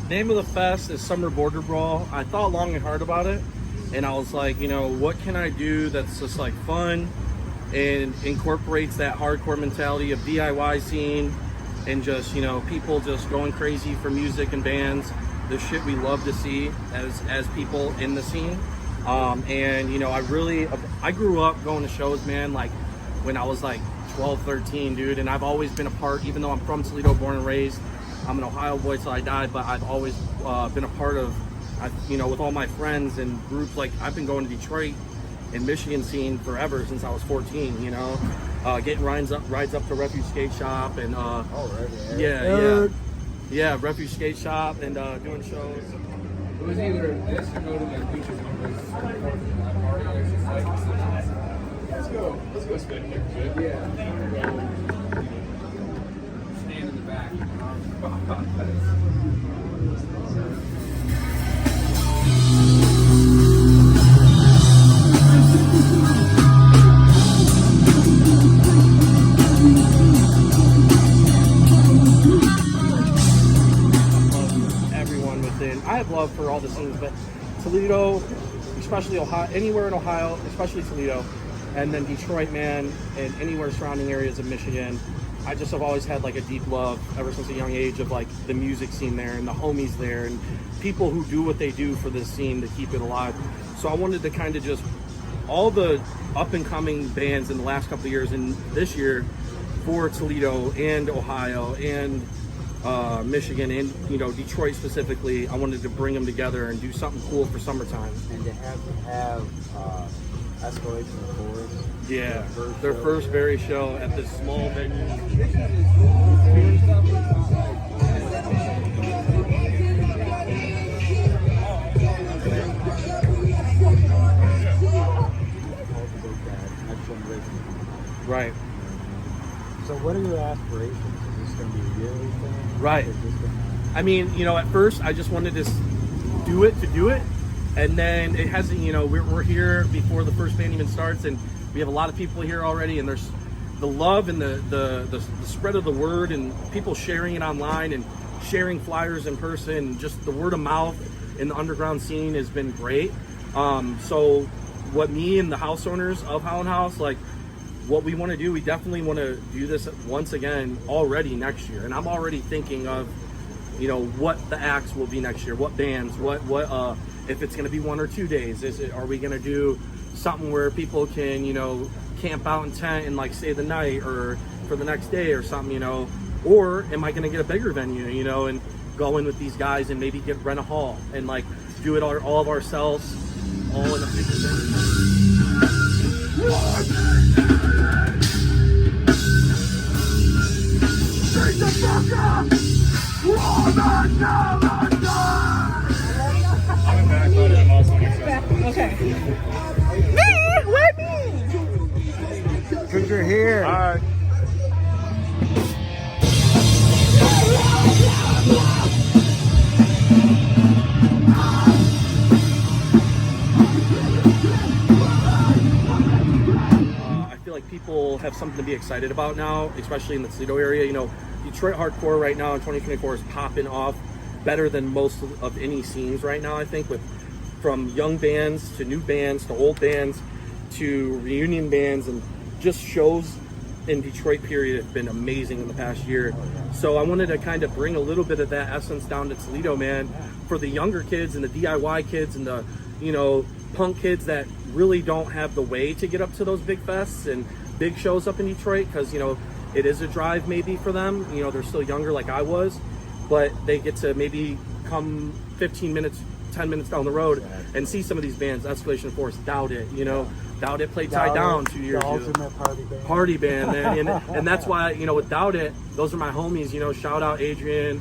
name of the fest is Summer Border Brawl. I thought long and hard about it, and I was like, you know, what can I do that's just like fun and incorporates that hardcore mentality of DIY scene and just, you know, people just going crazy for music and bands, the shit we love to see as people in the scene. And you know, I grew up going to shows, man, like when I was like 12, 13, dude, and I've always been a part, even though I'm from Toledo, born and raised, I'm an Ohio boy till I died, but I've always been a part of, you know, with all my friends and groups. Like I've been going to Detroit and Michigan scene forever since I was 14, you know, getting rides up to Refuge Skate Shop and yeah, Refuge Skate Shop and doing shows. It was either this or go to the beaches on this party. It's just like, let's go spin here, kid. Yeah. Stand in the back. I have love for all the scenes, but Toledo, especially Ohio, anywhere in Ohio, especially Toledo, and then Detroit, man, and anywhere surrounding areas of Michigan, I just have always had like a deep love ever since a young age of like the music scene there and the homies there and people who do what they do for this scene to keep it alive. So I wanted to kind of just, all the up and coming bands in the last couple of years and this year for Toledo and Ohio and Michigan and, you know, Detroit specifically, I wanted to bring them together and do something cool for summertime. And to have Escalation, of course. Yeah, their first very show at this small venue. Right. So what are your aspirations? Is this going to be a yearly thing? Right. I mean, you know, at first I just wanted to do it to do it, and then it hasn't, you know, we're here before the first band even starts, and we have a lot of people here already, and there's the love and the spread of the word and people sharing it online and sharing flyers in person, and just the word of mouth in the underground scene has been great. So what me and the house owners of Holland Haus, like, what we want to do, we definitely want to do this once again already next year. And I'm already thinking of, you know, what the acts will be next year, what bands, what if it's going to be 1 or 2 days. Are we going to do something where people can, you know, camp out in tent and like stay the night or for the next day or something, you know? Or am I going to get a bigger venue, you know, and go in with these guys and maybe rent a hall and like do it all of ourselves, all in a bigger venue. I'm back, but I'm also excited. Okay. Me? Why me? Because you're here. All right. I feel like people have something to be excited about now, especially in the Toledo area. You know, Detroit hardcore right now in 2024 is popping off better than most of any scenes right now, I think, with from young bands to new bands to old bands to reunion bands, and just shows in Detroit period have been amazing in the past year. So I wanted to kind of bring a little bit of that essence down to Toledo, man, for the younger kids and the DIY kids and the, you know, punk kids that really don't have the way to get up to those big fests and big shows up in Detroit, because, you know, it is a drive maybe for them. You know, they're still younger like I was, but they get to maybe come 15 minutes, 10 minutes down the road and see some of these bands. Escalation, of course, Doubt It, you know, Doubt It played Tie Down 2 years ago. The ultimate party band, man. And that's why, you know, with Doubt It, those are my homies, you know, shout out Adrian,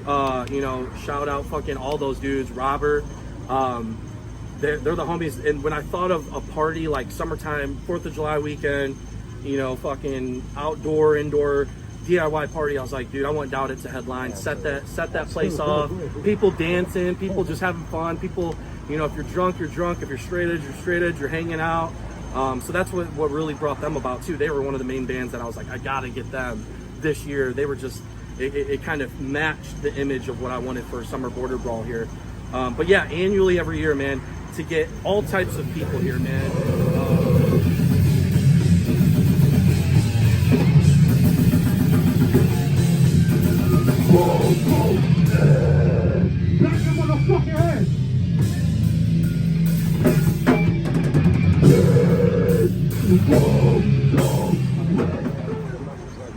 you know, shout out fucking all those dudes, Robert. They're the homies. And when I thought of a party like summertime, 4th of July weekend, you know, fucking outdoor, indoor DIY party, I was like, dude, I want Doubt It to headline, set that place off, people dancing, people just having fun, people, you know, if you're drunk, you're drunk, if you're straight edge, you're hanging out. So that's what really brought them about too. They were one of the main bands that I was like, I gotta get them this year. They were just, it kind of matched the image of what I wanted for Summer Border Brawl here. But yeah, annually every year, man, to get all types of people here, man.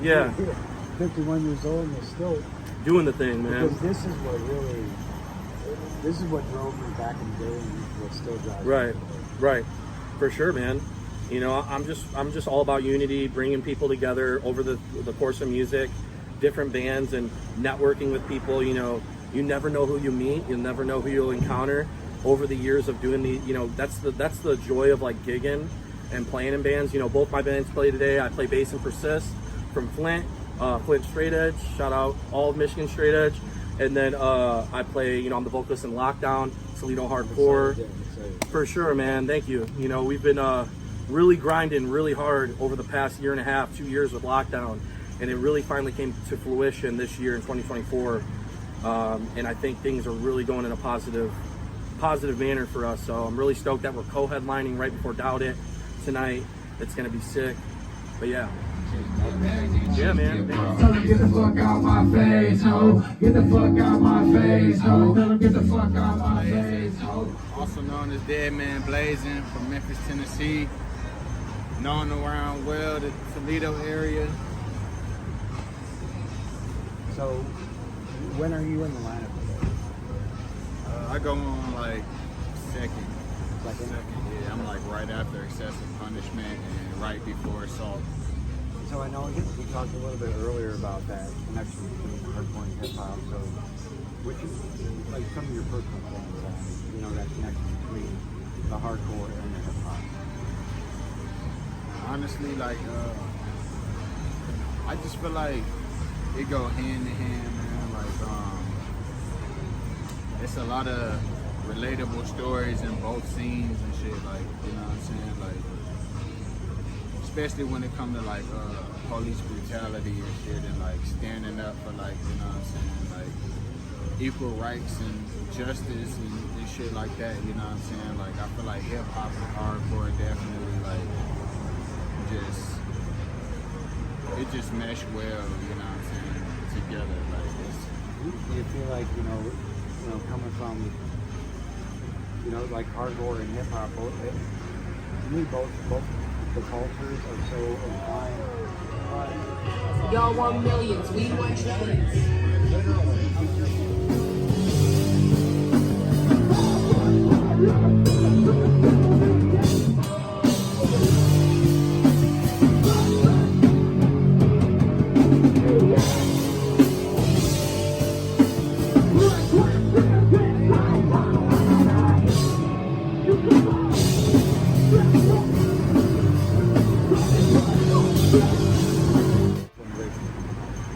Yeah, 51 years old and they're still doing the thing, man. because this is what drove me back in the day and what still drives me. Right, for sure, man. You know, I'm just all about unity, bringing people together over the course of music, different bands, and networking with people. You know, you never know who you meet, you'll never know who you'll encounter over the years of doing the. You know, that's the joy of like gigging and playing in bands. You know, both my bands play today. I play bass and persist from Flint Straight Edge. Shout out all of Michigan Straight Edge. And then I play, you know, I'm the vocalist in Lockdown, Toledo Hardcore. For sure, man. Thank you. You know, we've been really grinding really hard over the past year and a half, 2 years with Lockdown. And it really finally came to fruition this year in 2024. And I think things are really going in a positive manner for us. So I'm really stoked that we're co-headlining right before Doubt It tonight. It's going to be sick. But yeah. Yeah, man. Tell him get the fuck out my face, ho. Get the fuck out my face, ho. Tell him get the fuck out my face, ho. Also known as Dead Man Blazin from Memphis, Tennessee. Known around well the Toledo area. So, when are you in the lineup today? I go on like second. Second? Yeah, I'm like right after Excessive Punishment and right before Assault. So I know we talked a little bit earlier about that connection between hardcore and hip hop. So, which is like some of your personal things, you know, that connection between the hardcore and the hip hop. Honestly, like I just feel like it go hand in hand, man. Like it's a lot of relatable stories in both scenes and shit. Like, you know what I'm saying? Like, especially when it comes to like police brutality and shit, and like standing up for like, you know what I'm saying, like equal rights and justice and shit like that, you know what I'm saying? Like, I feel like hip hop and hardcore definitely like just mesh well, you know what I'm saying, together. Like, it's, Do you feel like, you know, coming from, you know, like hardcore and hip hop, both the cultures are so aligned? Y'all want millions, we want trillions.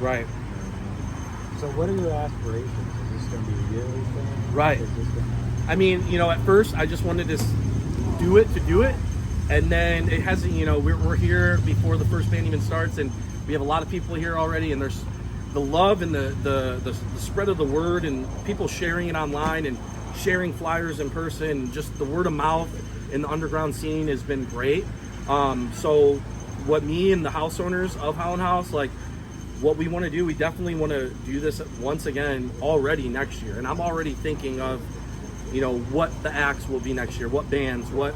Right. So what are your aspirations? Is this going to be a yearly thing? Right. Is this gonna... I mean, you know, at first I just wanted to do it to do it, and then it hasn't. You know, we're here before the first band even starts, and we have a lot of people here already, and there's the love and the spread of the word, and people sharing it online and sharing flyers in person, and just the word of mouth in the underground scene has been great. So what me and the house owners of Holland Haus, like, what we want to do, we definitely want to do this once again already next year. And I'm already thinking of, you know, what the acts will be next year, what bands, what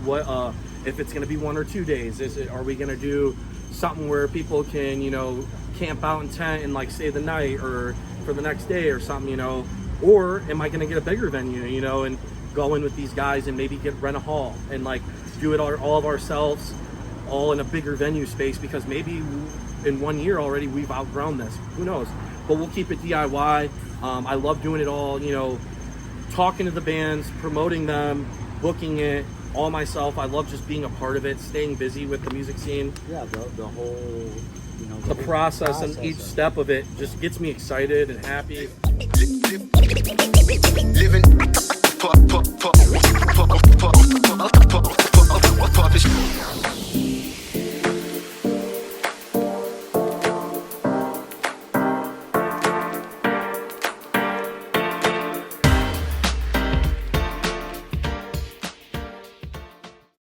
if it's going to be 1 or 2 days. Are we going to do something where people can, you know, camp out in tent and like stay the night or for the next day or something, you know? Or am I going to get a bigger venue, you know, and go in with these guys and maybe rent a hall and like do it all of ourselves, all in a bigger venue space, because maybe in 1 year already we've outgrown this, who knows, but we'll keep it DIY. I love doing it all, you know, talking to the bands, promoting them, booking it all myself. I love just being a part of it, staying busy with the music scene. Yeah, the whole, you know, The process and each step of it just gets me excited and happy. Living